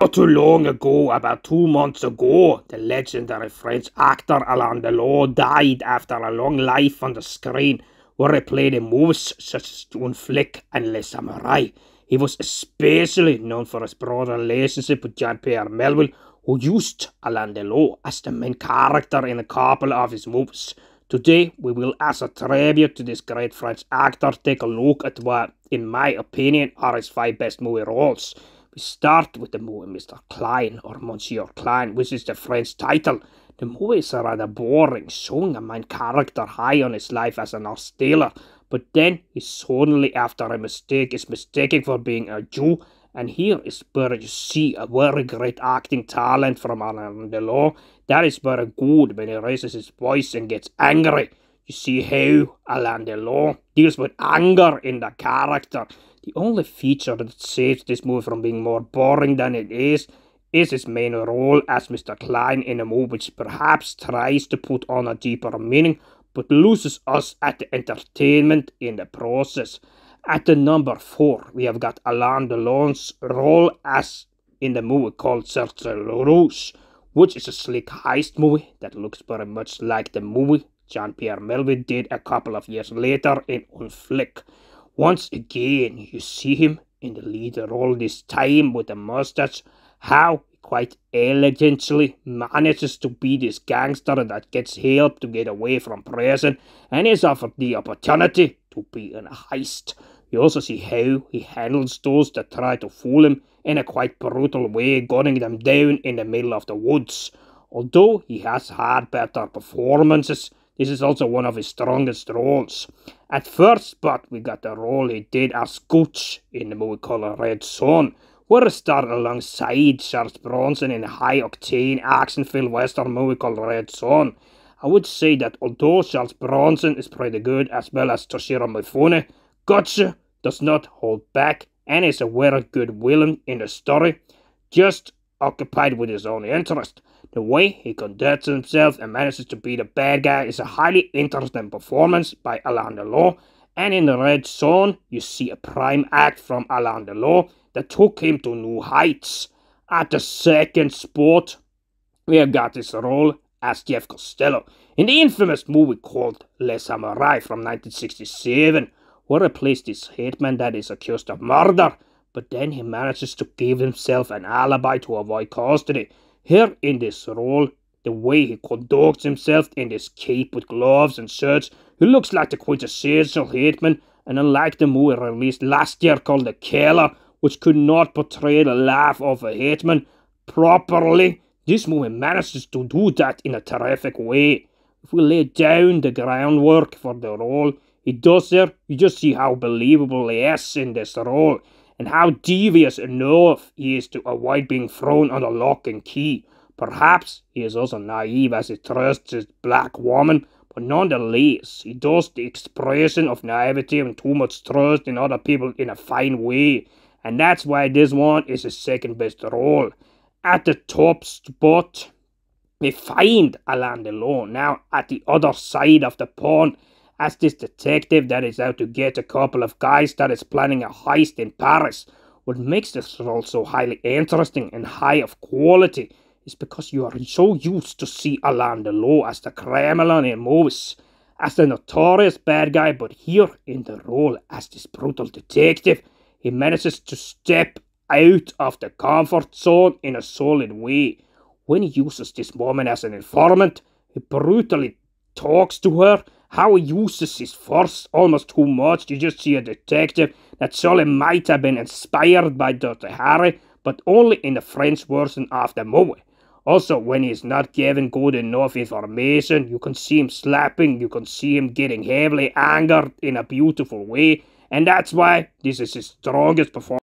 Not too long ago, about 2 months ago, the legendary French actor Alain Delon died after a long life on the screen, where he played in movies such as John Flick and Les Samurai. He was especially known for his broad relationship with Jean-Pierre Melville, who used Alain Delon as the main character in a couple of his movies. Today, we will, as a tribute to this great French actor, take a look at what, in my opinion, are his 5 best movie roles. We start with the movie Mr. Klein, or Monsieur Klein, which is the French title. The movie is rather boring, showing a main character high on his life as an art dealer, but then he suddenly, after a mistake, is mistaken for being a Jew, and here is where you see a very great acting talent from Alain Delon. That is very good when he raises his voice and gets angry. You see how Alain Delon deals with anger in the character. The only feature that saves this movie from being more boring than it is his main role as Mr. Klein in a movie which perhaps tries to put on a deeper meaning, but loses us at the entertainment in the process. At the number 4, we have got Alain Delon's role as in the movie called Cercle Rouge, which is a slick heist movie that looks very much like the movie Jean-Pierre Melville did a couple of years later in Un Flick. Once again, you see him in the lead role, this time with a mustache, how he quite elegantly manages to be this gangster that gets help to get away from prison and is offered the opportunity to be in a heist. You also see how he handles those that try to fool him in a quite brutal way, gunning them down in the middle of the woods. Although he has had better performances, this is also one of his strongest roles. At first spot, we got the role he did as Gooch in the movie called Red Son, where he starred alongside Charles Bronson in a high-octane action-filled western movie called Red Son. I would say that although Charles Bronson is pretty good, as well as Toshiro Mifune, Gooch does not hold back and is a very good villain in the story, just occupied with his own interest. The way he conducts himself and manages to be the bad guy is a highly interesting performance by Alain Delon, and in the Red Zone, you see a prime act from Alain Delon that took him to new heights. At the second spot, we have got his role as Jeff Costello in the infamous movie called Les Samurai from 1967, where he plays this hitman that is accused of murder, but then he manages to give himself an alibi to avoid custody. Here in this role, the way he conducts himself in this cape with gloves and shirts, he looks like the quintessential hitman, and unlike the movie released last year called The Killer, which could not portray the life of a hitman properly, this movie manages to do that in a terrific way. If we lay down the groundwork for the role he does there, you just see how believable he is in this role, and how devious enough he is to avoid being thrown under lock and key. Perhaps he is also naive as he trusts his black woman, but nonetheless, he does the expression of naivety and too much trust in other people in a fine way, and that's why this one is his second best role. At the top spot, we find Alain Delon now at the other side of the pond, as this detective that is out to get a couple of guys that is planning a heist in Paris. What makes this role so highly interesting and high of quality is because you are so used to see Alain Delon as the criminal in movies, as the notorious bad guy, but here in the role as this brutal detective, he manages to step out of the comfort zone in a solid way. When he uses this woman as an informant, he brutally talks to her, how he uses his force almost too much. You just see a detective that surely might have been inspired by Dirty Harry, but only in the French version of the movie. Also, when he is not given good enough information, you can see him slapping, you can see him getting heavily angered in a beautiful way, and that's why this is his strongest performance.